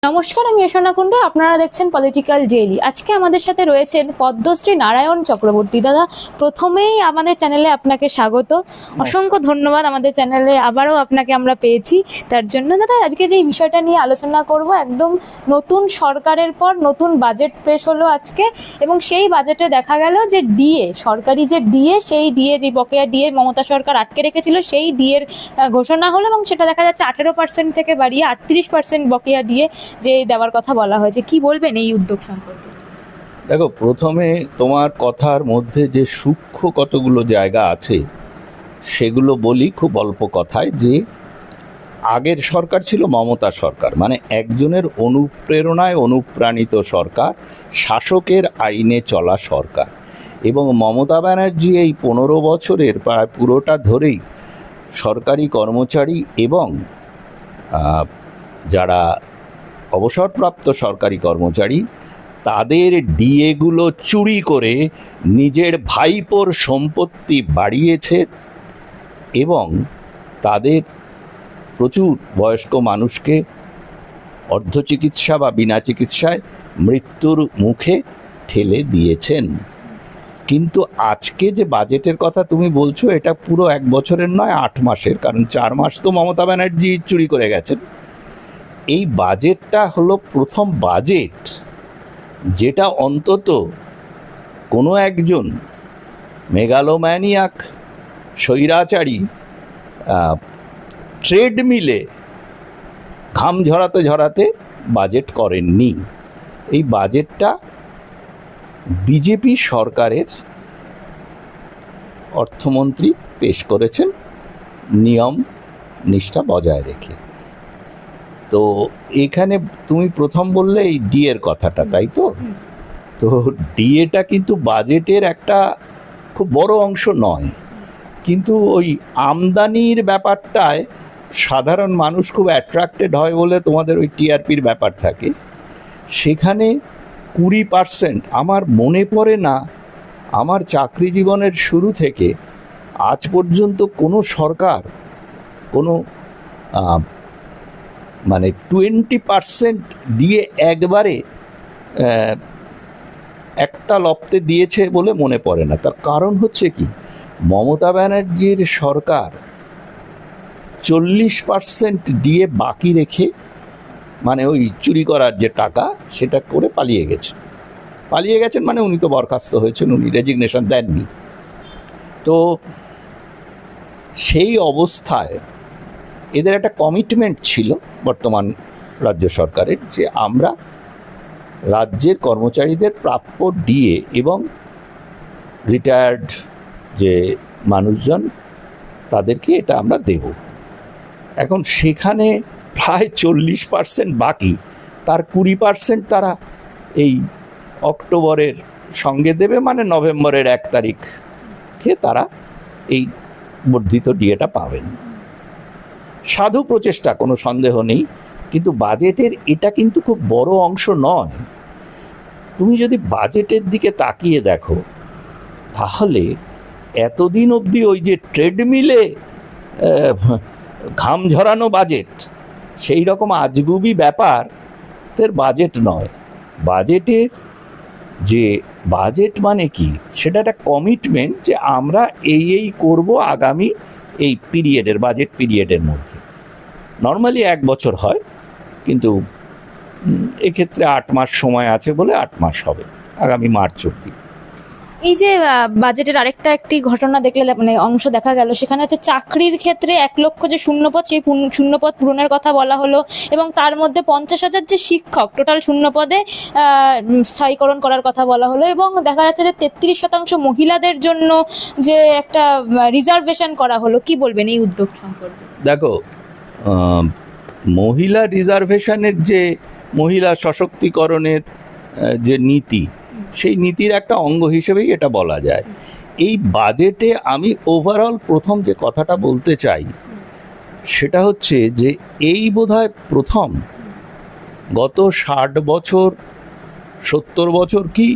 নমস্কার, আমি এশনা কুণ্ডু। আপনারা দেখছেন পলিটিক্যাল ডেইলি। আজকে আমাদের সাথে রয়েছেন পদ্মশ্রী নারায়ণ চক্রবর্তী। দাদা, প্রথমেই আমাদের চ্যানেলে আপনাকে স্বাগত। অসংখ্য ধন্যবাদ, আমাদের চ্যানেলে আবারও আপনাকে আমরা পেয়েছি তার জন্য। দাদা, আজকে যে বিষয়টা নিয়ে আলোচনা করব, একদম নতুন সরকারের পর নতুন বাজেট পেশ হলো আজকে, এবং সেই বাজেটে দেখা গেল যে ডিএ, সরকারি যে ডিএ, সেই ডিএ, যে বকেয়া ডিএ মমতা সরকার আটকে রেখেছিল, সেই ডিএর ঘোষণা হলো, এবং সেটা দেখা যাচ্ছে 18% থেকে বাড়িয়ে 38% বকেয়া ডিএ যে দেওয়ার কথা বলা হয়েছে। কি বলবেন এই উদ্যোগ সম্পর্কে? দেখো, প্রথমে তোমার কথার মধ্যে যে সূক্ষ্ম কতগুলো জায়গা আছে সেগুলো বলি খুব অল্প কথায়। যে আগের সরকার ছিল মমতা সরকার, মানে একজনের অনুপ্রেরণায় অনুপ্রাণিত সরকার, শাসকের আইনে চলা সরকার। এবং মমতা ব্যানার্জি এই 15 বছরের প্রায় পুরোটা ধরেই সরকারি কর্মচারী এবং যারা অবসরপ্রাপ্ত সরকারি কর্মচারী, তাদের ডিএগুলো চুরি করে নিজের ভাইপোর সম্পত্তি বাড়িয়েছে এবং তাদের প্রচুর বয়স্ক মানুষকে অর্ধ চিকিৎসা বা বিনা চিকিৎসায় মৃত্যুর মুখে ঠেলে দিয়েছেন। কিন্তু আজকে যে বাজেটের কথা তুমি বলছো, এটা পুরো 1 বছরের নয়, 8 মাসের, কারণ 4 মাস তো মমতা ব্যানার্জি চুরি করে গেছেন। এই বাজেটটা হলো প্রথম বাজেট যেটা অন্তত কোনো একজন মেগালোম্যানিয়াক স্বৈরাচারী ট্রেডমিলে ঘাম ঝরাতে ঝরাতে বাজেট করেননি। এই বাজেটটা বিজেপি সরকারের অর্থমন্ত্রী পেশ করেছেন নিয়ম নিষ্ঠা বজায় রেখে। তো এখানে তুমি প্রথম বললে এই ডিএর কথাটা, তাই তো? তো ডিএটা কিন্তু বাজেটের একটা খুব বড় অংশ নয়, কিন্তু ওই আমদানির ব্যাপারটায় সাধারণ মানুষ খুব অ্যাট্রাক্টেড হয় বলে তোমাদের ওই টিআরপির ব্যাপার থাকে। সেখানে 20%, আমার মনে পড়ে না আমার চাকরি জীবনের শুরু থেকে আজ পর্যন্ত কোনো সরকার কোনো মানে 20% দিয়ে একবারে একটা লপ্তে দিয়েছে বলে মনে পড়ে না। তার কারণ হচ্ছে কি, মমতা ব্যানার্জির সরকার 40% দিয়ে বাকি রেখে, মানে ওই চুরি করার যে টাকা সেটা করে পালিয়ে গেছেন। মানে উনি তো বরখাস্ত হয়েছেন, উনি রেজিগনেশন দেননি। তো সেই অবস্থায় এদের একটা কমিটমেন্ট ছিল বর্তমান রাজ্য সরকারের, যে আমরা রাজ্যের কর্মচারীদের প্রাপ্য ডিএ এবং রিটায়ার্ড যে মানুষজন তাদেরকে এটা আমরা দেব। এখন সেখানে প্রায় 40% বাকি, তার 20% তারা এই অক্টোবরের সঙ্গে দেবে, মানে নভেম্বরের 1 তারিখে তারা এই বর্ধিত ডিএটা পাবেন। সাধু প্রচেষ্টা, কোনো সন্দেহ নেই, কিন্তু বাজেটের এটা কিন্তু খুব বড় অংশ নয়। তুমি যদি বাজেটের দিকে তাকিয়ে দেখো, তাহলে এতদিন অবধি ওই যে ট্রেডমিলে ঘাম ঝরানো বাজেট, সেই রকম আজগুবি ব্যাপারের বাজেট নয়। বাজেটের যে বাজেট মানে কি, সেটা একটা কমিটমেন্ট যে আমরা এই করব আগামী এই পিরিয়ডের, বাজেট পিরিয়ডের মধ্যে। নর্মালি 1 বছর হয়, কিন্তু এক্ষেত্রে 8 মাস সময় আছে বলে 8 মাস হবে, আগামী মার্চ অব্দি। এই যে বাজেটের একটি ঘটনা দেখলে, মানে অংশ দেখা গেল, সেখানে হচ্ছে চাকরির ক্ষেত্রে 1 লক্ষ যে শূন্যপদ, সেই শূন্যপদ পূরণের কথা বলা হলো, এবং তার মধ্যে 50,000 যে শিক্ষক, টোটাল শূন্যপদে স্থায়ীকরণ করার কথা বলা হলো, এবং দেখা যাচ্ছে যে 33% মহিলাদের জন্য যে একটা রিজার্ভেশন করা হলো। কি বলবেন এই উদ্যোগ সম্পর্কে? দেখো, মহিলা রিজার্ভেশনের যে মহিলা সশক্তিকরণের যে নীতি, সেই নীতির একটা অঙ্গ হিসেবেই এটা বলা যায়। এই বাজেটে আমি ওভারঅল প্রথম যে কথাটা বলতে চাই সেটা হচ্ছে যে এই বোধহয় প্রথম গত 60 বছর 70 বছর, কি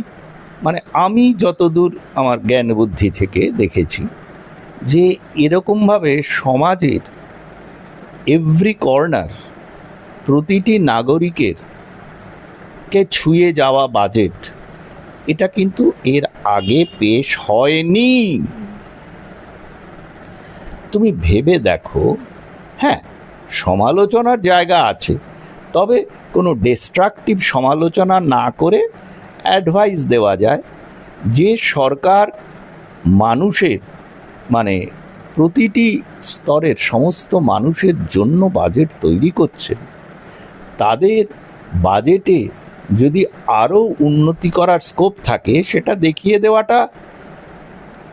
মানে আমি যতদূর আমার জ্ঞান বুদ্ধি থেকে দেখেছি, যে এরকমভাবে সমাজের এভরি কর্নার, প্রতিটি নাগরিকের কে ছুঁয়ে যাওয়া বাজেট, এটা কিন্তু এর আগে পেশ হয়নি। তুমি ভেবে দেখো, হ্যাঁ সমালোচনার জায়গা আছে, তবে কোনো ডিস্ট্রাকটিভ সমালোচনা না করে অ্যাডভাইস দেওয়া যায় যে সরকার মানুষের মানে প্রতিটি স্তরের সমস্ত মানুষের জন্য বাজেট তৈরি করছে, তাদের বাজেটে যদি আরও উন্নতি করার স্কোপ থাকে সেটা দেখিয়ে দেওয়াটা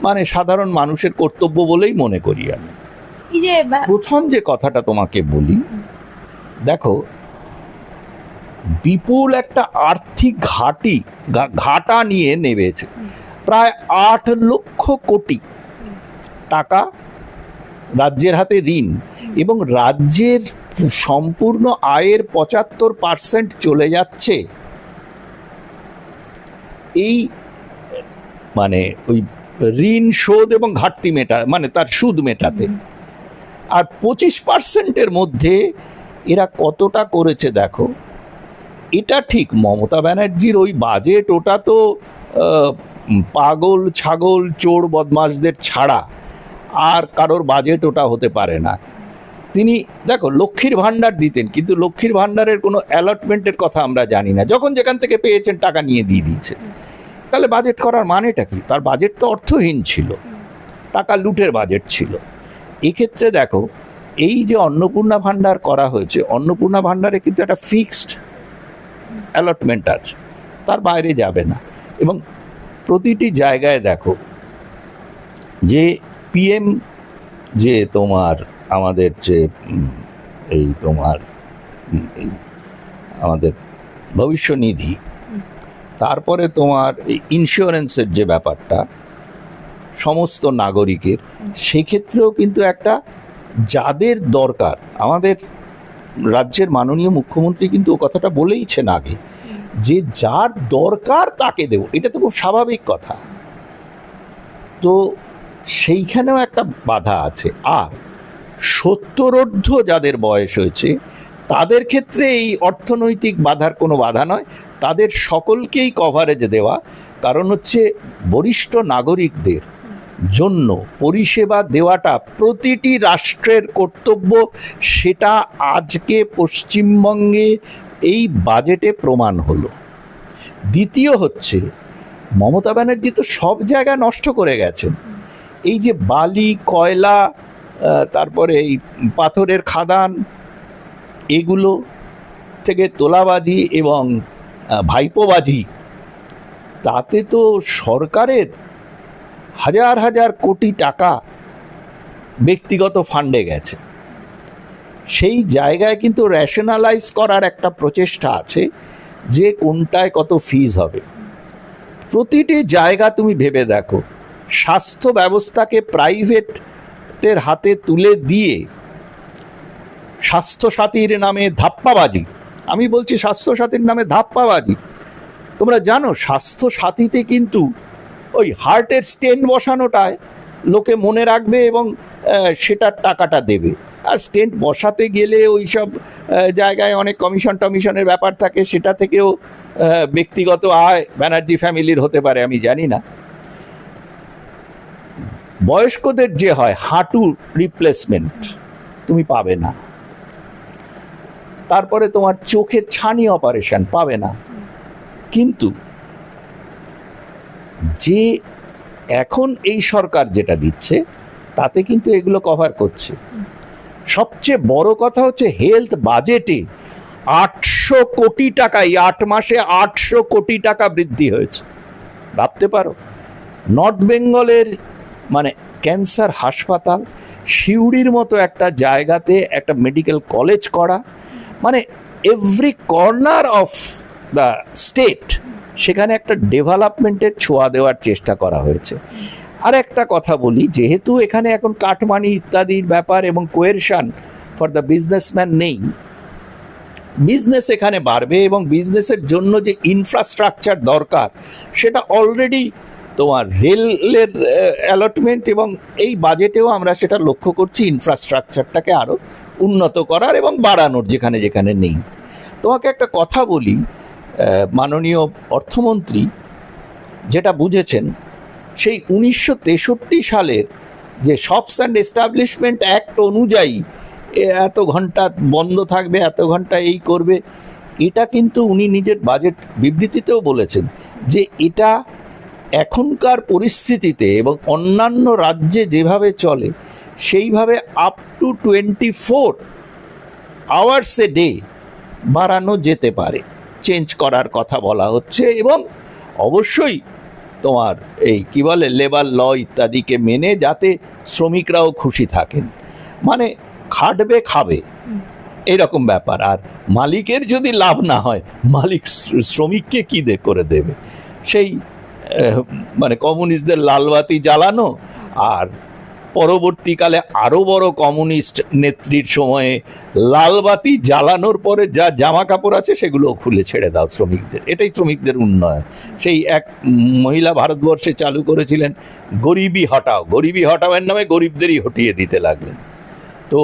মানে সাধারণ মানুষের কর্তব্য বলেই মনে করি আমি। এই যে প্রথম যে কথাটা তোমাকে বলি, দেখো বিপুল একটা আর্থিক ঘাটা নিয়ে নেমেছে, প্রায় 8 লক্ষ কোটি টাকা রাজ্যের হাতে ঋণ, এবং রাজ্যের সম্পূর্ণ আয়ের 75% চলে যাচ্ছে এই মানে ওই ঋণ শোধ এবং ঘাটতি মানে তার সুদ মেটাতে। আর 25%-এর মধ্যে এরা কতটা করেছে দেখো। এটা ঠিক মমতা ব্যানার্জির ওই বাজেট, ওটা তো পাগল ছাগল চোর বদমাশদের ছাড়া আর কারোর বাজেট ওটা হতে পারে না। তিনি দেখো লক্ষ্মীর ভাণ্ডার দিতেন, কিন্তু লক্ষ্মীর ভাণ্ডারের কোনো অ্যালটমেন্টের কথা আমরা জানি না, যখন যেখান থেকে পেয়েছেন টাকা নিয়ে দিয়ে দিয়েছেন। তাহলে বাজেট করার মানেটা কি? তার বাজেট তো অর্থহীন ছিল, টাকা লুটের বাজেট ছিল। এক্ষেত্রে দেখো এই যে অন্নপূর্ণা ভাণ্ডার করা হয়েছে, অন্নপূর্ণা ভাণ্ডারে কিন্তু একটা ফিক্সড অ্যালটমেন্ট আছে, তার বাইরে যাবে না। এবং প্রতিটি জায়গায় দেখো যে পিএম যে তোমার আমাদের যে এই তোমার এই আমাদের ভবিষ্যনিধি, তারপরে তোমার এই ইন্স্যুরেন্সের যে ব্যাপারটা সমস্ত নাগরিকের, সেক্ষেত্রেও কিন্তু একটা যাদের দরকার, আমাদের রাজ্যের মাননীয় মুখ্যমন্ত্রী কিন্তু ও কথাটা বলেইছেন আগে, যে যার দরকার তাকে দেব, এটা তো খুব স্বাভাবিক কথা। তো সেইখানেও একটা বাধা আছে। আর 70 যাদের বয়স হয়েছে তাদের ক্ষেত্রে এই অর্থনৈতিক বাধার কোনো বাধা নয়, তাদের সকলকেই কভারেজ দেওয়া। কারণ হচ্ছে বরিষ্ঠ নাগরিকদের জন্য পরিষেবা দেওয়াটা প্রতিটি রাষ্ট্রের কর্তব্য, সেটা আজকে পশ্চিমবঙ্গে এই বাজেটে প্রমাণ হলো। দ্বিতীয় হচ্ছে মমতা ব্যানার্জি তো সব জায়গা নষ্ট করে গেছেন। এই যে বালি, কয়লা, তারপরে এই পাথরের খাদান, এগুলো থেকে তোলাবাজি এবং ভাইপোবাজি, তাতে তো সরকারের হাজার হাজার কোটি টাকা ব্যক্তিগত ফান্ডে গেছে। সেই জায়গায় কিন্তু রেশনালাইজ করার একটা প্রচেষ্টা আছে যে কোনটায় কত ফিজ হবে। প্রতিটি জায়গা তুমি ভেবে দেখো, স্বাস্থ্য ব্যবস্থাকে প্রাইভেটের হাতে তুলে দিয়ে স্বাস্থ্যসাথীর নামে ধাপ্পাবাজি, আমি বলছি স্বাস্থ্যসাথীর নামে ধাপ্পাবাজি। তোমরা জানো স্বাস্থ্যসাথীতে কিন্তু ওই হার্টের স্টেন্ট বসানোটায় লোকে মনে রাখবে এবং সেটার টাকাটা দেবে। আর স্টেন্ট বসাতে গেলে ওই সব জায়গায় অনেক কমিশনের ব্যাপার থাকে, সেটা থেকেও ব্যক্তিগত আয় ব্যানার্জি ফ্যামিলির হতে পারে, আমি জানি না। বয়স্কদের যে হয় হাঁটু রিপ্লেসমেন্ট তুমি পাবে না, তারপরে তোমার চোখের ছানি অপারেশন পাবে না। কিন্তু যে এখন এই সরকার যেটা দিচ্ছে তাতে কিন্তু এগুলো কভার করছে। সবচেয়ে বড় কথা হচ্ছে হেলথ বাজেটে 800 কোটি টাকা, এই 8 মাসে 800 কোটি টাকা বৃদ্ধি হয়েছে। ভাবতে পারো, নর্থ বেঙ্গলের মানে ক্যান্সার হাসপাতাল, সিউড়ির মতো একটা জায়গাতে একটা মেডিকেল কলেজ করা, মানে every corner of the state সেখানে একটা ডেভেলপমেন্টের ছোঁয়া দেওয়ার চেষ্টা করা হয়েছে। আর একটা কথা বলি, যেহেতু এখানে এখন কাটমানি ইত্যাদির ব্যাপার এবং কোয়েরশন ফর দ্য বিজনেসম্যান নেই, বিজনেস এখানে বাড়বে এবং বিজনেসের জন্য যে ইনফ্রাস্ট্রাকচার দরকার সেটা অলরেডি তোমার রেলের অ্যালটমেন্ট এবং এই বাজেটেও আমরা সেটা লক্ষ্য করছি, ইনফ্রাস্ট্রাকচারটাকে আরও উন্নত করার এবং বাড়ানোর যেখানে যেখানে নেই। তোমাকে একটা কথা বলি, মাননীয় অর্থমন্ত্রী যেটা বুঝেছেন, সেই 1963 সালের যে শপস অ্যান্ড এস্টাবলিশমেন্ট অ্যাক্ট অনুযায়ী এত ঘন্টা বন্ধ থাকবে, এত ঘন্টা এই করবে, এটা কিন্তু উনি নিজের বাজেট বিবৃতিতেও বলেছেন যে এটা এখনকার পরিস্থিতিতে এবং অন্যান্য রাজ্যে যেভাবে চলে সেইভাবে up to 24 hours a day বাড়ানো যেতে পারে, চেঞ্জ করার কথা বলা হচ্ছে। এবং অবশ্যই তোমার এই কি বলে লেবার ল ইত্যাদিকে মেনে, যাতে শ্রমিকরাও খুশি থাকেন, মানে খাটবে খাবে এরকম ব্যাপার। আর মালিকের যদি লাভ না হয়, মালিক শ্রমিককে কি করে দেবে? সেই মানে কমিউনিস্টদের লালবাতি জ্বালানো, আর পরবর্তীকালে আরও বড় কমিউনিস্ট নেত্রীর সময়ে লালবাতি জ্বালানোর পরে যা জামা কাপড় আছে সেগুলো খুলে ছেড়ে দাও শ্রমিকদের। এটাই শ্রমিকদের উন্নয়ন। সেই এক মহিলা ভারতবর্ষে চালু করেছিলেন গরিবি হটাও, গরিবি হটাওয়ের নামে গরিবদেরই হটিয়ে দিতে লাগলেন। তো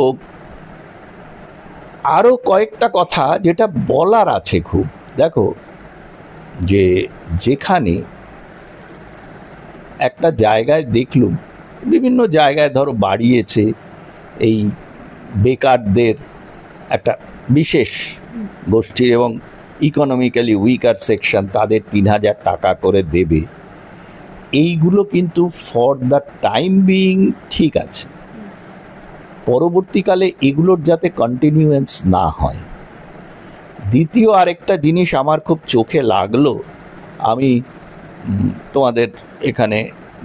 আরও কয়েকটা কথা যেটা বলার আছে খুব, দেখো যে যেখানে একটা জায়গায় দেখলুম, বিভিন্ন জায়গায় ধরো বাড়িয়েছে এই বেকারদের একটা বিশেষ গোষ্ঠী এবং ইকোনমিক্যালি উইকার সেকশন, তাদের 3,000 টাকা করে দেবে, এইগুলো কিন্তু ফর দ্য টাইম বিইং ঠিক আছে। পরবর্তীকালে এগুলোর যাতে কন্টিনিউয়েন্স না হয়। দ্বিতীয় আরেকটা জিনিস আমার খুব চোখে লাগলো, আমি তোমাদের এখানে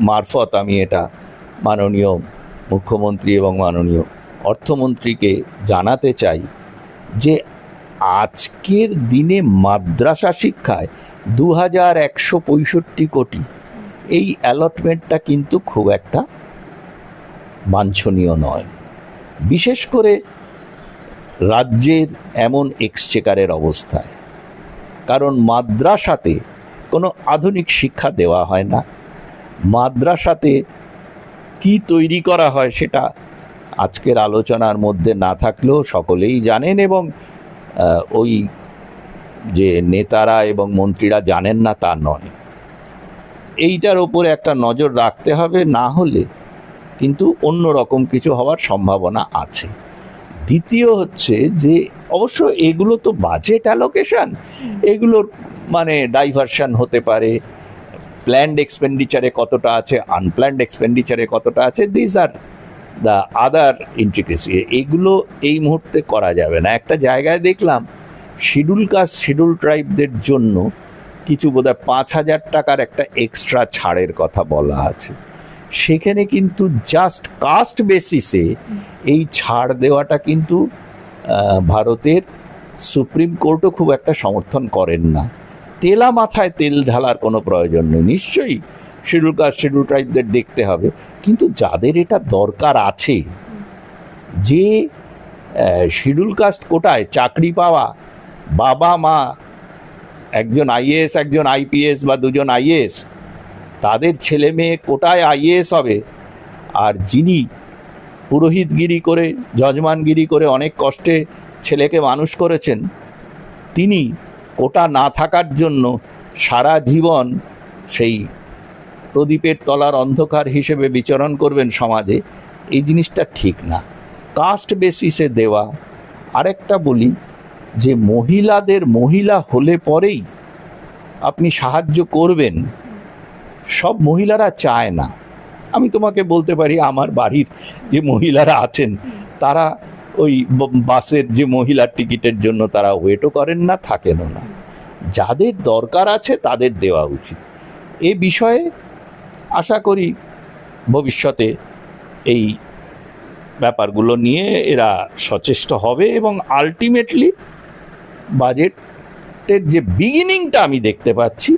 মারফত আমি এটা মাননীয় মুখ্যমন্ত্রী এবং মাননীয় অর্থমন্ত্রীকে জানাতে চাই যে আজকের দিনে মাদ্রাসা শিক্ষায় 2,165 কোটি, এই অ্যালটমেন্টটা কিন্তু খুব একটা বাঞ্ছনীয় নয়, বিশেষ করে রাজ্যের এমন এক্সচেকারের অবস্থায়। কারণ মাদ্রাসাতে কোনো আধুনিক শিক্ষা দেওয়া হয় না। মাদ্রাসাতে কি তৈরি করা হয় সেটা আজকের আলোচনার মধ্যে না থাকলেও সকলেই জানেন, এবং ওই যে নেতারা এবং মন্ত্রীরা জানেন না তা নয়। এইটার ওপরে একটা নজর রাখতে হবে, না হলে কিন্তু অন্য রকম কিছু হওয়ার সম্ভাবনা আছে। দ্বিতীয় হচ্ছে যে অবশ্য এগুলো তো বাজেট অ্যালোকেশন, এগুলোর মানে ডাইভারশন হতে পারে, প্ল্যান্ড এক্সপেন্ডিচারে কতটা আছে, আনপ্ল্যান্ড এক্সপেন্ডিচারে কতটা আছে, দিস আর দ্য আদার ইন্ট্রিকেসি। এগুলো এই মুহূর্তে করা যাবে না। একটা জায়গায় দেখলাম শিডিউল কাস্ট শিডিউল ট্রাইবদের জন্য কিছু বোধহয় 5,000 টাকার একটা এক্সট্রা ছাড়ের কথা বলা আছে। সেখানে কিন্তু জাস্ট কাস্ট বেসিসে এই ছাড় দেওয়াটা কিন্তু ভারতের সুপ্রিম কোর্টও খুব একটা সমর্থন করেন না। তেলা মাথায় তেল ঢালার কোনো প্রয়োজন নেই। নিশ্চয়ই শিডিউল কাস্ট শিডিউল ট্রাইবদের দেখতে হবে, কিন্তু যাদের এটা দরকার আছে, যে শিডিউল কাস্ট কোটায় চাকরি পাওয়া বাবা মা, একজন আইএএস একজন আইপিএস বা দুজন আইএএস, তাদের ছেলে মেয়ে কোটায় আইএএস হবে, আর যিনি পুরোহিতগিরি করে যজমানগিরি করে অনেক কষ্টে ছেলেকে মানুষ করেছেন, তিনি কোটা না থাকার জন্য সারা জীবন সেই প্রদীপের তলার অন্ধকার হিসেবে বিচরণ করবেন সমাজে। এই জিনিসটা ঠিক না। কাস্ট বেসিসে দেওয়া। আরেকটা বলি যে মহিলাদের, মহিলা হলে পরেই আপনি সাহায্য করবেন, সব মহিলারা চায় না। আমি তোমাকে বলতে পারি আমার বাড়ির যে মহিলারা আছেন তারা ওই বাসের যে মহিলার টিকিটের জন্য তারা ওয়েটও করেন না, থাকেনও না। যাদের দরকার আছে তাদের দেওয়া উচিত। এ বিষয়ে আশা করি ভবিষ্যতে এই ব্যাপারগুলো নিয়ে এরা সচেষ্ট হবে এবং আলটিমেটলি বাজেটের যে বিগিনিংটা আমি দেখতে পাচ্ছি,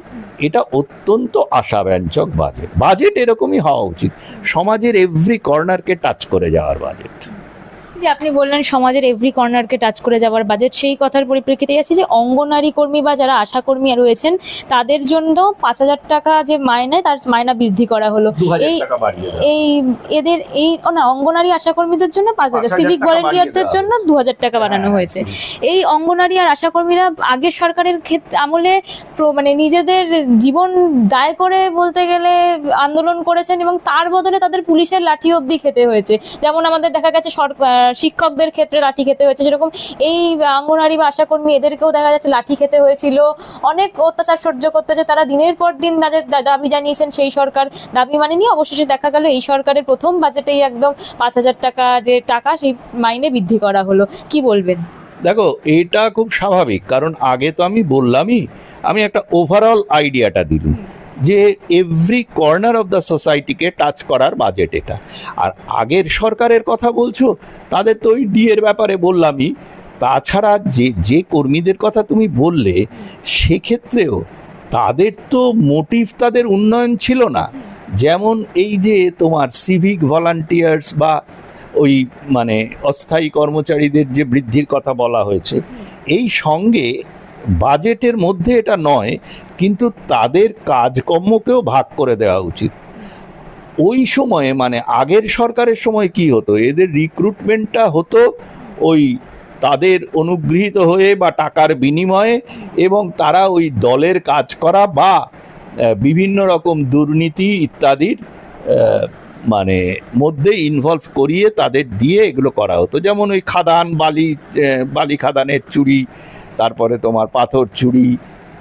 এটা অত্যন্ত আশাব্যঞ্জক বাজেট। বাজেট এরকমই হওয়া উচিত, সমাজের এভরি কর্নারকে টাচ করে যাওয়ার বাজেট। যে আপনি বললেন সমাজের এভরি কর্নারকে টাচ করে যাওয়ার বাজেট, সেই কথার পরিপ্রেক্ষিতে আছে যে অঙ্গনারী কর্মী বা যারা আশা কর্মী রয়েছেন তাদের জন্য 5,000 টাকা যে মাইনে, তার মাইনা বৃদ্ধি করা হলো। এই এই এদের এই না, অঙ্গনারী আশা কর্মীদের জন্য 5,000, সিভিক ভলেন্টিয়ারদের জন্য 2,000 টাকা বাড়ানো হয়েছে। এই অঙ্গনারী আর আশা কর্মীরা আগের সরকারের ক্ষেত্রে আমলে মানে নিজেদের জীবন দায় করে বলতে গেলে আন্দোলন করেছেন, এবং তার বদলে তাদের পুলিশের লাঠি অবধি খেতে হয়েছে। যেমন আমাদের দেখা গেছে শিক্ষকদের ক্ষেত্রে লাঠি খেতে হয়েছে, সেরকম এই অঙ্গনারী বা আশাকর্মী এদেরকেও দেখা যাচ্ছে লাঠি খেতে হয়েছিল, অনেক অত্যাচার সহ্য করতে হচ্ছে। তারা দিনের পর দিন তাদের দাবি জানিয়েছেন, সেই সরকার দাবি মানেনি। অবশেষে দেখা গেল এই সরকারের প্রথম বাজেটেই একদম 5,000 টাকা যে টাকা, সেই মাইনে বৃদ্ধি করা হলো। কি বলবেন? দেখো, এটা খুব স্বাভাবিক, কারণ আগে তো আমি বললামই, আমি একটা ওভারঅল আইডিয়াটা দিলাম যে এভরি কর্নার অফ দ্য সোসাইটিকে টাচ করার বাজেট এটা। আর আগের সরকারের কথা বলছো, তাদের তো ওই ডিএর ব্যাপারে বললামই। তাছাড়া যে কর্মীদের কথা তুমি বললে, সেক্ষেত্রেও তাদের তো মোটিভ, তাদের উন্নয়ন ছিল না। যেমন এই যে তোমার সিভিক ভলান্টিয়ার্স বা ওই মানে অস্থায়ী কর্মচারীদের যে বৃদ্ধির কথা বলা হয়েছে, এই সঙ্গে বাজেটের মধ্যে এটা নয়, কিন্তু তাদের কাজকর্মকেও ভাগ করে দেওয়া উচিত। ওই সময়ে মানে আগের সরকারের সময় কি হতো, এদের রিক্রুটমেন্টটা হতো ওই তাদের অনুগৃহীত হয়ে বা টাকার বিনিময়ে, এবং তারা ওই দলের কাজ করা বা বিভিন্ন রকম দুর্নীতি ইত্যাদির মানে মধ্যে ইনভলভ করিয়ে তাদের দিয়ে এগুলো করা হতো। যেমন ওই খাদান, বালি খাদানের চুরি, তারপরে তোমার পাথর চুরি,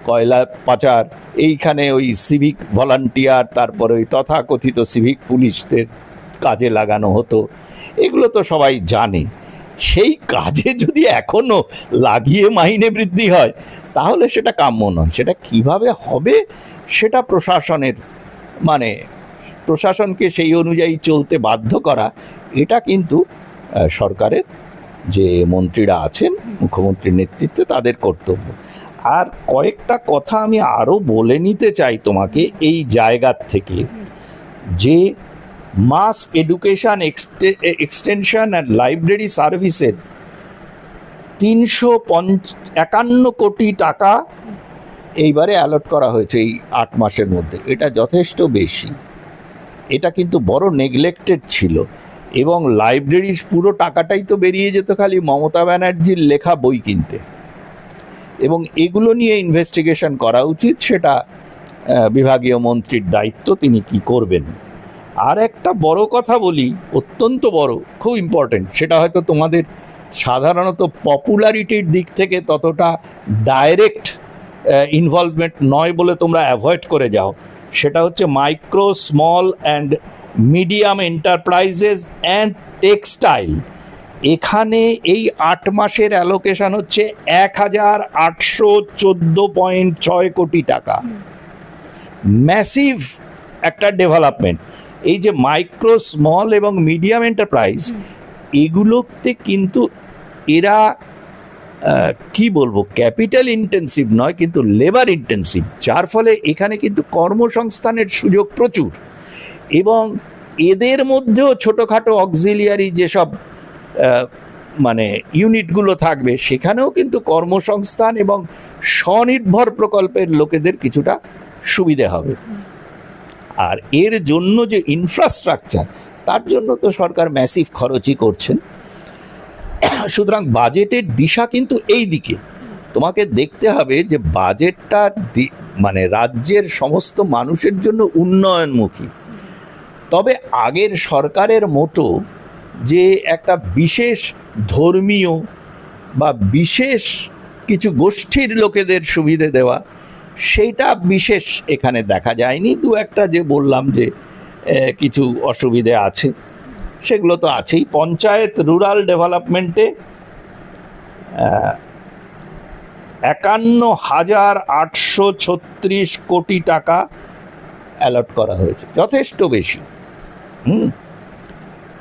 কয়লা পাচার, এইখানে ওই সিভিক ভলান্টিয়ার, তারপরে ওই তথাকথিত সিভিক পুলিশদের কাজে লাগানো হতো। এগুলো তো সবাই জানে। সেই কাজে যদি এখনো লাগিয়ে মাইনে বৃদ্ধি হয়, তাহলে সেটা কাম্য নয়। সেটা কিভাবে হবে, সেটা প্রশাসনের মানে প্রশাসনকে সেই অনুযায়ী চলতে বাধ্য করা, এটা কিন্তু সরকারের যে মন্ত্রীরা আছেন মুখ্যমন্ত্রীর নেতৃত্বে, তাদের কর্তব্য। আর কয়েকটা কথা আমি আরও বলে নিতে চাই তোমাকে এই জায়গার থেকে, যে mass education extension and library সার্ভিসের 351 কোটি টাকা এইবারে অ্যালট করা হয়েছে এই 8 মাসের মধ্যে। এটা যথেষ্ট বেশি। এটা কিন্তু বড় নেগলেক্টেড ছিল, এবং লাইব্রেরির পুরো টাকাটাই তো বেরিয়ে যেত খালি মমতা ব্যানার্জির লেখা বই কিনতে। এবং এগুলো নিয়ে ইনভেস্টিগেশন করা উচিত, সেটা বিভাগীয় মন্ত্রীর দায়িত্ব, তিনি কি করবেন। আর একটা বড় কথা বলি, অত্যন্ত বড়, খুব ইম্পর্টেন্ট, সেটা হয়তো তোমাদের সাধারণত পপুলারিটির দিক থেকে ততটা ডাইরেক্ট ইনভলভমেন্ট নয় বলে তোমরা অ্যাভয়েড করে যাও। সেটা হচ্ছে micro, small and medium enterprises and textile. এখানে এই 8 মাসের অ্যালোকেশন হচ্ছে 1,814.6 কোটি টাকা। ম্যাসিভ একটা ডেভেলপমেন্ট। এই যে মাইক্রো, স্মল এবং মিডিয়াম এন্টারপ্রাইজ, এগুলোতে কিন্তু এরা কি বলবো, ক্যাপিটাল ইন্টেন্সিভ নয়, কিন্তু লেবার ইন্টেন্সিভ, যার ফলে এখানে কিন্তু কর্মসংস্থানের সুযোগ প্রচুর। এবং এদের মধ্যেও ছোটোখাটো অক্সিলিয়ারি যেসব মানে ইউনিটগুলো থাকবে, সেখানেও কিন্তু কর্মসংস্থান এবং স্বনির্ভর প্রকল্পের লোকেদের কিছুটা সুবিধে হবে। আর এর জন্য যে ইনফ্রাস্ট্রাকচার, তার জন্য তো সরকার ম্যাসিভ খরচই করছেন। সুতরাং বাজেটের দিশা কিন্তু এই দিকে। তোমাকে দেখতে হবে যে বাজেটটা মানে রাজ্যের সমস্ত মানুষের জন্য উন্নয়নমুখী। তবে আগের সরকারের মতো যে একটা বিশেষ ধর্মীয় বা বিশেষ কিছু গোষ্ঠীর লোকেদের সুবিধে দেওয়া, সেইটা বিশেষ এখানে দেখা যায়নি। দু একটা যে বললাম যে কিছু অসুবিধে আছে, সেগুলো তো আছেই। পঞ্চায়েত রুরাল ডেভেলপমেন্টে 51,836 কোটি টাকা অ্যালট করা হয়েছে, যথেষ্ট বেশি।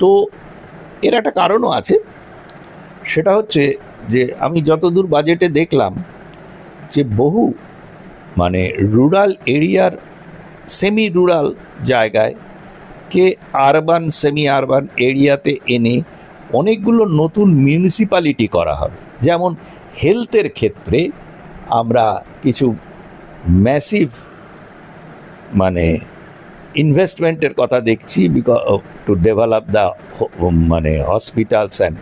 তো এর একটা কারণও আছে, সেটা হচ্ছে যে আমি যতদূর বাজেটে দেখলাম যে বহু মানে রুরাল এরিয়ার, সেমি রুরাল জায়গায় কে আরবান, সেমি আরবান এরিয়াতে এনে অনেকগুলো নতুন মিউনিসিপ্যালিটি করা হবে। যেমন হেলথের ক্ষেত্রে আমরা কিছু ম্যাসিভ মানে ইনভেস্টমেন্টের কথা দেখছি, বিকজ টু ডেভেলপ দ্য মানে হসপিটালস অ্যান্ড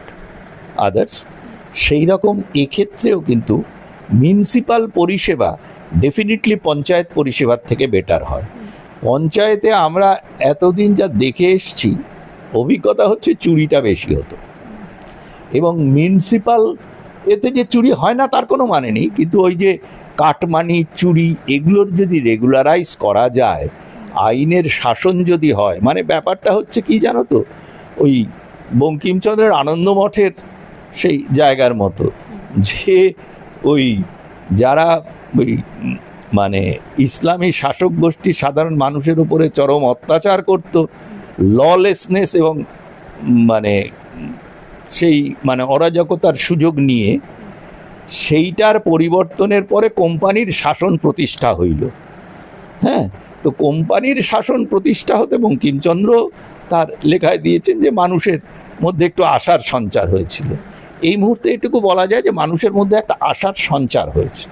আদার্স। সেই রকম এক্ষেত্রেও কিন্তু মিউনিসিপ্যাল পরিষেবা ডেফিনেটলি পঞ্চায়েত পরিষেবার থেকে বেটার হয়। পঞ্চায়েতে আমরা এতদিন যা দেখে এসছি, অভিজ্ঞতা হচ্ছে চুরিটা বেশি হতো, এবং মিউনিসিপ্যাল এতে যে চুরি হয় না তার কোনো মানে নেই, কিন্তু ওই যে কাটমানি চুরি এগুলোর যদি রেগুলারাইজ করা যায়, আইনের শাসন যদি হয়, মানে ব্যাপারটা হচ্ছে কি জানো তো, ওই বঙ্কিমচন্দ্রের আনন্দমঠের সেই জায়গার মতো, যে ওই যারা ওই মানে ইসলামী শাসক গোষ্ঠী সাধারণ মানুষের উপরে চরম অত্যাচার করত, ললেসনেস এবং মানে সেই মানে অরাজকতার সুযোগ নিয়ে, সেইটার পরিবর্তনের পরে কোম্পানির শাসন প্রতিষ্ঠা হইল। হ্যাঁ, তো কোম্পানির শাসন প্রতিষ্ঠা হতে বঙ্কিমচন্দ্র তার লেখায় দিয়েছেন যে মানুষের মধ্যে একটু আশার সঞ্চার হয়েছিল। এই মুহূর্তে এটুকু বলা যায় যে মানুষের মধ্যে একটা আশার সঞ্চার হয়েছে।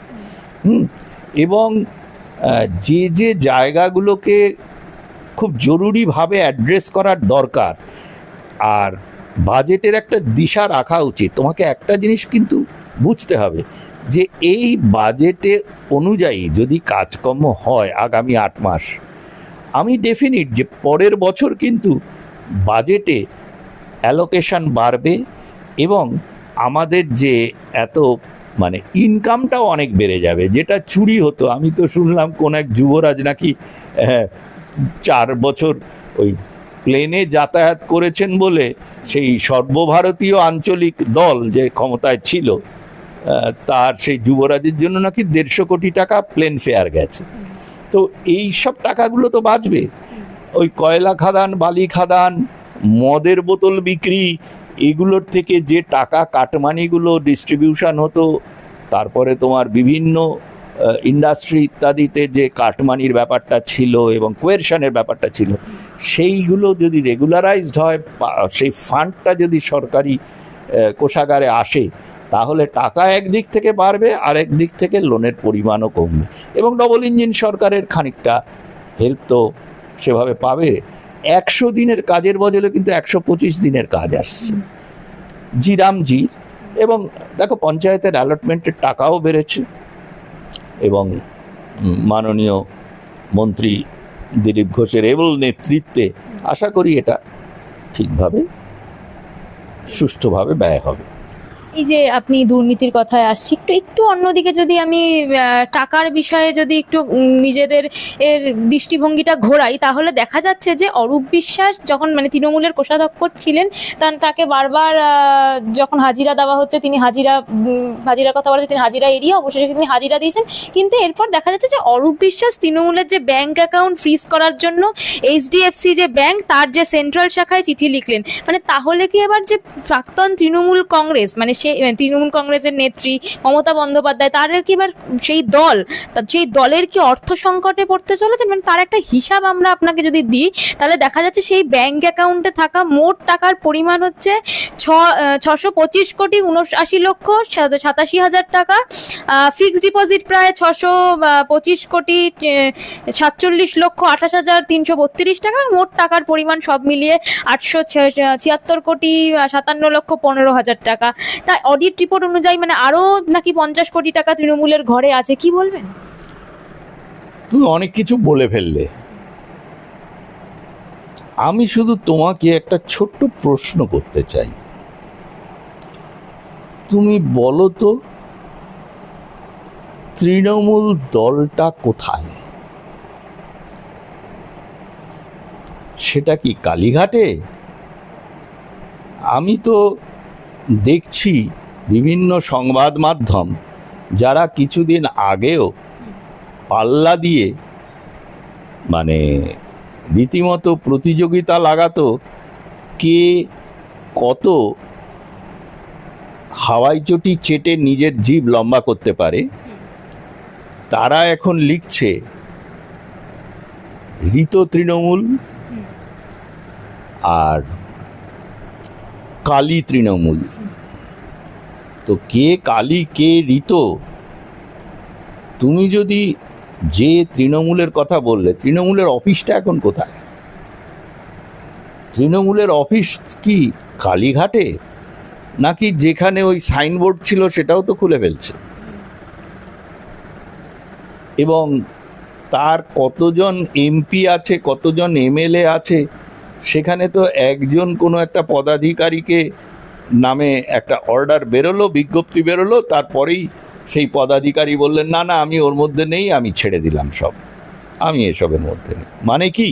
এবং যে যে জায়গাগুলোকে খুব জরুরিভাবে অ্যাড্রেস করার দরকার, আর বাজেটের একটা দিশা রাখা উচিত। তোমাকে একটা জিনিস কিন্তু বুঝতে হবে যে এই বাজেটে অনুযায়ী যদি কাজকর্ম হয় আগামী 8 মাস, আমি ডেফিনিট যে পরের বছর কিন্তু বাজেটে অ্যালোকেশন বাড়বে, এবং আমাদের যে এত মানে ইনকামটাও অনেক বেড়ে যাবে। যেটা চুরি হতো, আমি তো শুনলাম কোন এক যুবরাজ নাকি 4 বছর ওই প্লেনে যাতায়াত করেছেন বলে সেই সর্বভারতীয় আঞ্চলিক দল যে ক্ষমতায় ছিল, তার সেই যুবরাজের জন্য নাকি 150 কোটি টাকা প্লেন ফেয়ার গেছে। তো এই সব টাকাগুলো তো বাঁচবে। ওই কয়লা খাদান, বালি খাদান, মদের বোতল বিক্রি, এগুলোর থেকে যে টাকা কাটমানিগুলো ডিস্ট্রিবিউশন হতো, তারপরে তোমার বিভিন্ন ইন্ডাস্ট্রি ইত্যাদিতে যে কাটমানির ব্যাপারটা ছিল এবং কোয়েরশনের ব্যাপারটা ছিল, সেইগুলো যদি রেগুলারাইজড হয়, সেই ফান্ডটা যদি সরকারি কোষাগারে আসে, তাহলে টাকা একদিক থেকে বাড়বে, আরেক দিক থেকে লোনের পরিমাণও কমবে, এবং ডবল ইঞ্জিন সরকারের খানিকটা হেল্প তো সেভাবে পাবে। 100 দিনের কাজের বদলে কিন্তু 125 দিনের কাজ আসছে জিরামজির। এবং দেখো পঞ্চায়েতের অ্যালটমেন্টের টাকাও বেড়েছে, এবং মাননীয় মন্ত্রী দিলীপ ঘোষের এবল নেতৃত্বে আশা করি এটা ঠিকভাবে সুষ্ঠুভাবে ব্যয় হবে। এই যে আপনি দুর্নীতির কথায় আসছি, একটু অন্যদিকে যদি আমি টাকার বিষয়ে যদি একটু নিজেদের এর দৃষ্টিভঙ্গিটা ঘোরাই, তাহলে দেখা যাচ্ছে যে অরূপ বিশ্বাস যখন মানে তৃণমূলের কোষাধ্যক্ষ ছিলেন, তাকে বারবার যখন হাজিরা দেওয়া হচ্ছে, তিনি হাজিরার কথা বলা হচ্ছে, তিনি হাজিরা এড়িয়ে অবশেষে তিনি হাজিরা দিয়েছেন। কিন্তু এরপর দেখা যাচ্ছে যে অরূপ বিশ্বাস তৃণমূলের যে ব্যাংক অ্যাকাউন্ট ফ্রিজ করার জন্য এইচডিএফসি যে ব্যাংক, তার যে সেন্ট্রাল শাখায় চিঠি লিখলেন। মানে তাহলে কি এবার যে প্রাক্তন তৃণমূল কংগ্রেস, মানে সেই তৃণমূল কংগ্রেসের নেত্রী মমতা বন্দ্যোপাধ্যায়, তার কি এবার সেই দলের কি অর্থ সংকটে পড়তে চলেছে? মানে তার একটা হিসাব আমরা আপনাকে যদি দিই, তাহলে দেখা যাচ্ছে সেই ব্যাংক অ্যাকাউন্টে থাকা মোট টাকার পরিমাণ হচ্ছে 625 কোটি 79 লক্ষ 87 হাজার টাকা, ফিক্সড ডিপোজিট প্রায় 625 কোটি 47 লক্ষ 28 হাজার 332 টাকা, মোট টাকার পরিমাণ সব মিলিয়ে 876 কোটি 57 লক্ষ 15 হাজার টাকা। তা অডিট রিপোর্ট অনুযায়ী মানে আরো নাকি 50 কোটি টাকা তৃণমূলের ঘরে আছে। কি বলবেন? তুমি অনেক কিছু বলে ফেললে। আমি শুধু তোমাকে একটা ছোট্ট প্রশ্ন করতে চাই। তুমি বলো তো, তৃণমূল দলটা কোথায়? সেটা কি কালীঘাটে? আমি তো দেখছি বিভিন্ন সংবাদ মাধ্যম যারা কিছুদিন আগেও পাল্লা দিয়ে মানে রীতিমতো প্রতিযোগিতা লাগাতো কে কত হাওয়াই চটি চেটে নিজের জিভ লম্বা করতে পারে, তারা এখন লিখছে ঋত তৃণমূল আর কালী তৃণমূল। তো কে কালী কে ঋত, তুমি যদি যে তৃণমূলের কথা বললে, তৃণমূলের অফিসটা এখন কোথায়? তৃণমূলের অফিস কি কালীঘাটে, নাকি যেখানে ওই সাইনবোর্ড ছিল সেটাও তো খুলে ফেলছে? এবং তার কতজন এমপি আছে, কতজন এমএলএ আছে, সেখানে তো একজন কোনো একটা পদাধিকারীকে নামে একটা অর্ডার বেরোলো, বিজ্ঞপ্তি বেরোলো, তারপরেই সেই পদাধিকারী বললেন না না আমি ওর মধ্যে নেই, আমি ছেড়ে দিলাম সব, আমি এসবের মধ্যে নেই। মানে কি,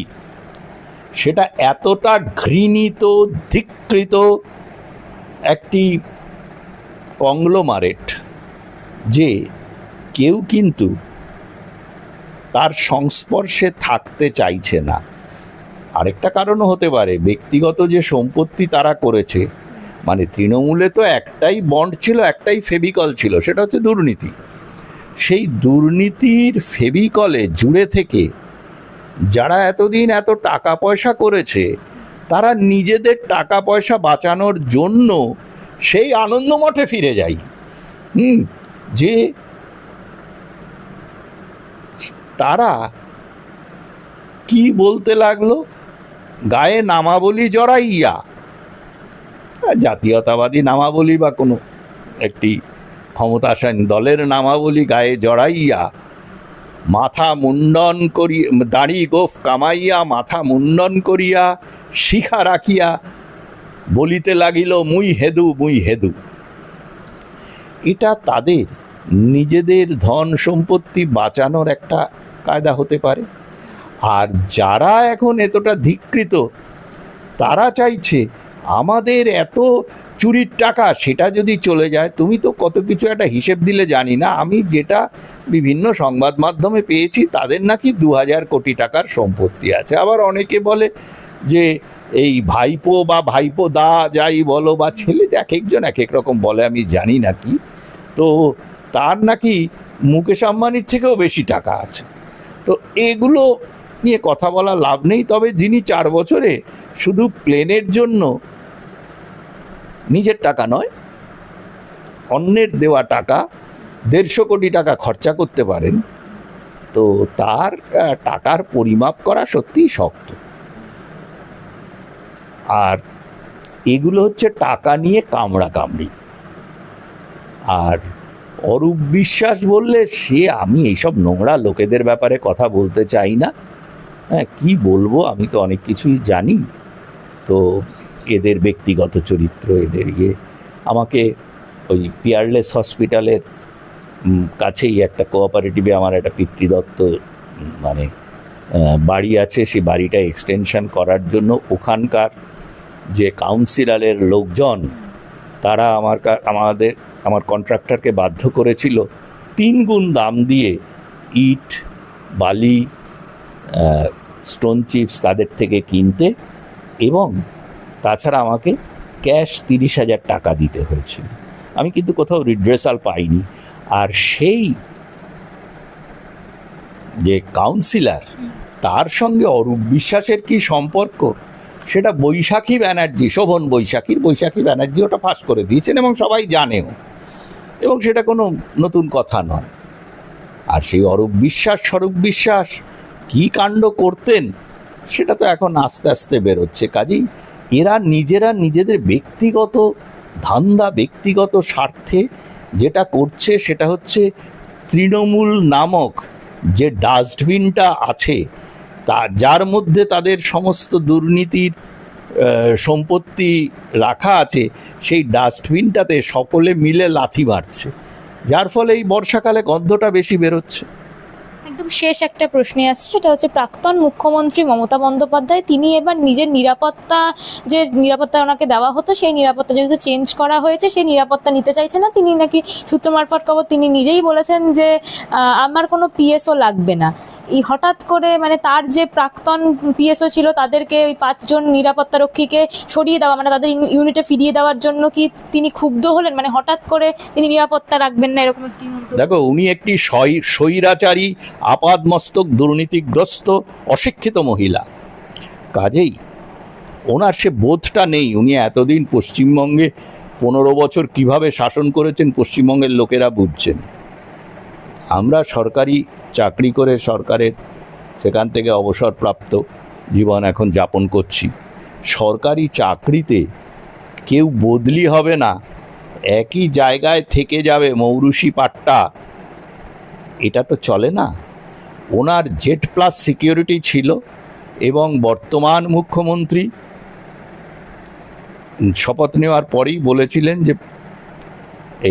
সেটা এতটা ঘৃণিত ধিক্কৃত একটি কংগ্লোমারেট যে কেউ কিন্তু তার সংস্পর্শে থাকতে চাইছে না। আরেকটা কারণও হতে পারে, ব্যক্তিগত যে সম্পত্তি তারা করেছে, মানে তৃণমূলে তো একটাই বন্ড ছিল, একটাই ফেভিকল ছিল, সেটা হচ্ছে দুর্নীতি। সেই দুর্নীতির ফেভিকলে জুড়ে থেকে যারা এতদিন এত টাকা পয়সা করেছে, তারা নিজেদের টাকা পয়সা বাঁচানোর জন্য সেই আনন্দমঠে ফিরে যায়। যে তারা কি বলতে লাগলো, গায়ে নামাবলী জড়াইয়া, জাতীয়তাবাদী নামাবলী বা কোনো একটি ক্ষমতাসীন দলের নামাবলী গায়ে জড়াইয়া, মাথা মুন্ডন করি, দাড়ি গোফ কামাইয়া মাথা মুন্ডন করিয়া শিখা রাখিয়া বলিতে লাগিল মুই হেদু মুই হেদু। এটা তাদের নিজেদের ধন সম্পত্তি বাঁচানোর একটা কায়দা হতে পারে। আর যারা এখন এতটা ধিক্কৃত, তারা চাইছে আমাদের এত চুরির টাকা সেটা যদি চলে যায়, তুমি তো কত কিছু একটা হিসেব দিলে জানি না, আমি যেটা বিভিন্ন সংবাদ মাধ্যমে পেয়েছি তাদের নাকি 2000 কোটি টাকার সম্পত্তি আছে। আবার অনেকে বলে যে এই ভাইপো বা ভাইপো দা যাই বলো বা ছেলে, এক একজন এক এক রকম বলে, আমি জানি না কি, তো তার নাকি মুকেশ আম্বানির থেকেও বেশি টাকা আছে। তো এগুলো নিয়ে কথা বলা লাভ নেই। তবে যিনি 4 বছরে শুধু প্লেনের জন্য নিজের টাকা নয়, অন্যের দেওয়া টাকা 150 কোটি টাকা খরচা করতে পারেন, তো তার টাকার পরিমাপ করা সত্যিই শক্ত। আর এগুলো হচ্ছে টাকা নিয়ে কামড়া কামড়ি। আর অরূপ বিশ্বাস বললে, সে আমি এইসব নোংরা লোকেদের ব্যাপারে কথা বলতে চাই না। হ্যাঁ, কি বলবো, আমি তো অনেক কিছুই জানি। তো এদের ব্যক্তিগত চরিত্র, এদের আমাকে ওই পিয়ারলেস হসপিটালের কাছেই একটা কোঅপারেটিভে আমার একটা পিতৃদত্ত মানে বাড়ি আছে, সেই বাড়িটা এক্সটেনশন করার জন্য ওখানকার যে কাউন্সিলরের লোকজন, তারা আমার কন্ট্রাক্টরকে বাধ্য করেছিল 3 গুণ দাম দিয়ে ইট, বালি, স্টোন চিপস তাদের থেকে কিনতে, এবং তাছাড়া আমাকে ক্যাশ 30,000 টাকা দিতে হয়েছিল। আমি কিন্তু কোথাও রিড্রেসাল পাইনি। আর সেই যে কাউন্সিলর, তার সঙ্গে অরূপ বিশ্বাসের কি সম্পর্ক, সেটা বৈশাখী ব্যানার্জি, শোভন বৈশাখী ব্যানার্জি ওটা ফাঁস করে দিয়েছেন এবং সবাই জানেও, এবং সেটা কোনো নতুন কথা নয়। আর সেই অরূপ বিশ্বাস কি কাণ্ড করতেন, সেটা তো এখন আস্তে আস্তে বেরোচ্ছে। কাজেই এরা নিজেদের ব্যক্তিগত ধান্দা, ব্যক্তিগত স্বার্থে যেটা করছে, সেটা হচ্ছে তৃণমূল নামক যে ডাস্টবিনটা আছে, যার মধ্যে তাদের সমস্ত দুর্নীতির সম্পত্তি রাখা আছে, সেই ডাস্টবিনটাতে সকলে মিলে লাথি মারছে, যার ফলে এই বর্ষাকালে গন্ধটা বেশি বেরোচ্ছে। একদম শেষ একটা প্রশ্নে আসছে, সেটা হচ্ছে প্রাক্তন মুখ্যমন্ত্রী মমতা বন্দ্যোপাধ্যায়, তিনি এবার নিজের নিরাপত্তা, যে নিরাপত্তা ওনাকে দেওয়া হতো, সেই নিরাপত্তা যেহেতু চেঞ্জ করা হয়েছে, সেই নিরাপত্তা নিতে চাইছে না। তিনি নাকি, সূত্র মারফত খবর, তিনি নিজেই বলেছেন যে আমার কোনো পিএসও লাগবে না। এই হঠাৎ করে মানে তার যে প্রাক্তন পিএসও ছিল তাদেরকে ওই 5 জন নিরাপত্তা রক্ষীকে সরিয়ে দেওয়া, মানে তাদের ইউনিটে ফিরিয়ে দেওয়ার জন্য কি তিনি ক্ষুব্ধ হলেন? মানে হঠাৎ করে তিনি নিরাপত্তা রাখবেন না, এরকম একটি মন্তব্য। দেখো, উনি একটি স্বৈরাচারী, আপাদমস্তক দুর্নীতিগ্রস্ত, অশিক্ষিত মহিলা। কাজেই ওনার সে বোধটা নেই। উনি এতদিন পশ্চিমবঙ্গে 15 বছর কিভাবে শাসন করেছেন পশ্চিমবঙ্গের লোকেরা বুঝছেন। আমরা সরকারি চাকরি করে সরকারের সেখান থেকে অবসরপ্রাপ্ত জীবন এখন যাপন করছি। সরকারি চাকরিতে কেউ বদলি হবে না, একই জায়গায় থেকে যাবে মৌরুষি পাট্টা, এটা তো চলে না। ওনার জেড প্লাস সিকিউরিটি ছিল এবং বর্তমান মুখ্যমন্ত্রী শপথ নেওয়ার পরেই বলেছিলেন যে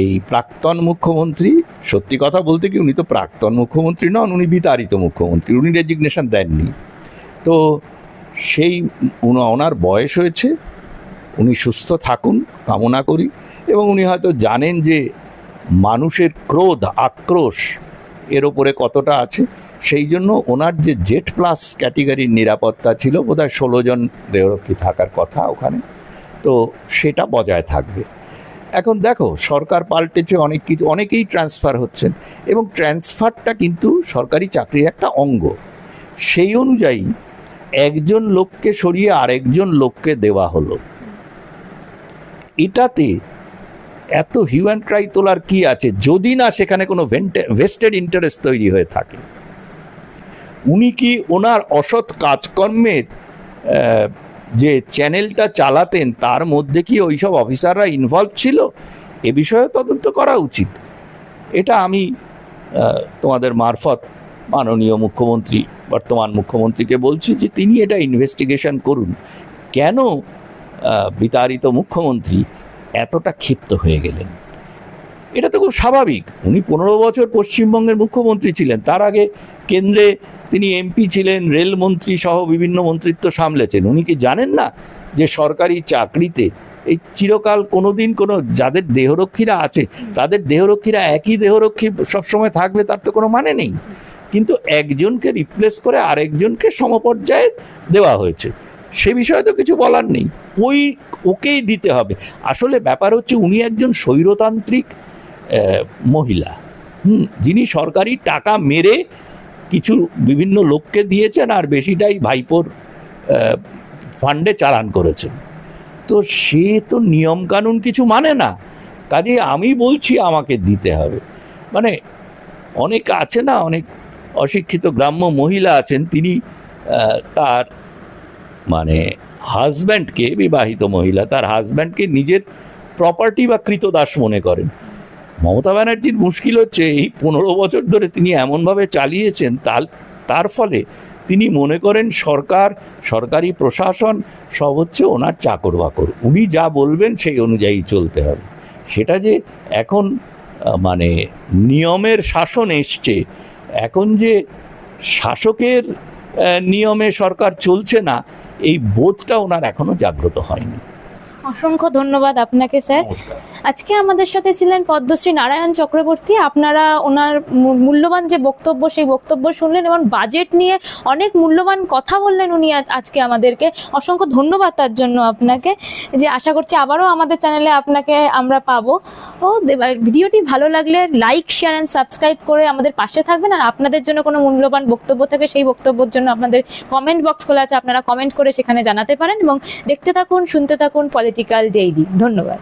এই প্রাক্তন মুখ্যমন্ত্রী, সত্যি কথা বলতে কি উনি তো প্রাক্তন মুখ্যমন্ত্রী নন, উনি বিতাড়িত মুখ্যমন্ত্রী, উনি রেজিগনেশন দেননি। তো সেই ওনার বয়স হয়েছে, উনি সুস্থ থাকুন কামনা করি। এবং উনি হয়তো জানেন যে মানুষের ক্রোধ আক্রোশ এর ওপরে কতটা আছে, সেই জন্য ওনার যে জেড প্লাস ক্যাটেগরির নিরাপত্তা ছিল, বোধহয় 16 জন দেহরক্ষী থাকার কথা ওখানে, তো সেটা বজায় থাকবে। এখন দেখো সরকার পাল্টেছে, অনেক কিছু, অনেকেই ট্রান্সফার হচ্ছেন এবং ট্রান্সফারটা কিন্তু সরকারি চাকরির একটা অঙ্গ। সেই অনুযায়ী একজন লোককে সরিয়ে আরেকজন লোককে দেওয়া হলো, এটাতে এত হিউ অ্যান্ড ক্রাই তোলার কি আছে, যদি না সেখানে কোনো ভেস্টেড ইন্টারেস্ট তৈরি হয়ে থাকে। উনি কি ওনার অসৎ কাজকর্মের যে চ্যানেলটা চালাতেন তার মধ্যে কি ওইসব অফিসাররা ইনভলভ ছিল, এ বিষয়ে তদন্ত করা উচিত। এটা আমি তোমাদের মারফত মাননীয় মুখ্যমন্ত্রী, বর্তমান মুখ্যমন্ত্রীকে বলছি যে তিনি এটা ইনভেস্টিগেশন করুন। কেন বিতাড়িত মুখ্যমন্ত্রী এতটা ক্ষিপ্ত হয়ে গেলেন? এটা তো খুব স্বাভাবিক। উনি 15 বছর পশ্চিমবঙ্গের মুখ্যমন্ত্রী ছিলেন, তার আগে কেন্দ্রে তিনি এমপি ছিলেন, রেলমন্ত্রী সহ বিভিন্ন মন্ত্রিত্ব সামলেছেন। উনি কি জানেন না যে সরকারি চাকরিতে এই চিরকাল কোনোদিন কোনো যাদের দেহরক্ষীরা আছে তাদের দেহরক্ষীরা একই দেহরক্ষী সবসময় থাকবে তার তো কোনো মানে নেই, কিন্তু একজনকে রিপ্লেস করে আরেকজনকে সমপর্যায়ে দেওয়া হয়েছে, সে বিষয়ে তো কিছু বলার নেই, ওকেই দিতে হবে। আসলে ব্যাপার হচ্ছে উনি একজন স্বৈরতান্ত্রিক মহিলা, যিনি সরকারি টাকা মেরে কিছু বিভিন্ন লোককে দিয়েছেন আর বেশিটাই ভাইপোর ফান্ডে চালান করেছেন। তো সে তো নিয়ম কানুন কিছু মানে না, কাজে আমি বলছি আমাকে দিতে হবে। মানে অনেক আছে না, অনেক অশিক্ষিত গ্রাম্য মহিলা আছেন, তিনি তার মানে হাজব্যান্ডকে, বিবাহিত মহিলা তার হাজব্যান্ডকে নিজের প্রপার্টি বা কৃতদাস মনে করেন। মমতা ব্যানার্জির মুশকিল হচ্ছে এই 15 বছর ধরে তিনি এমনভাবে চালিয়েছেন, তার ফলে তিনি মনে করেন সরকার, সরকারি প্রশাসন সব হচ্ছে ওনার চাকর বাকর, উনি যা বলবেন সেই অনুযায়ী চলতে হবে। সেটা যে এখন মানে নিয়মের শাসন এসছে, এখন যে শাসকের নিয়মে সরকার চলছে না, এই বোধটা ওনার এখনো জাগ্রত হয়নি। অসংখ্য ধন্যবাদ আপনাকে স্যার। আজকে আমাদের সাথে ছিলেন পদ্মশ্রী নারায়ণ চক্রবর্তী। আপনারা ওনার মূল্যবান যে বক্তব্য, সেই বক্তব্য শুনলেন এবং বাজেট নিয়ে অনেক মূল্যবান কথা বললেন উনি আজকে আমাদেরকে। অসংখ্য ধন্যবাদ তার জন্য আপনাকে। যে আশা করছি আবারও আমাদের চ্যানেলে আপনাকে আমরা পাবো। ও ভিডিওটি ভালো লাগলে লাইক, শেয়ার অ্যান্ড সাবস্ক্রাইব করে আমাদের পাশে থাকবেন। আর আপনাদের জন্য কোনো মূল্যবান বক্তব্য থাকে সেই বক্তব্যের জন্য আপনাদের কমেন্ট বক্স খোলা আছে, আপনারা কমেন্ট করে সেখানে জানাতে পারেন। এবং দেখতে থাকুন, শুনতে থাকুন পলিটিক্যাল ডেইলি। ধন্যবাদ।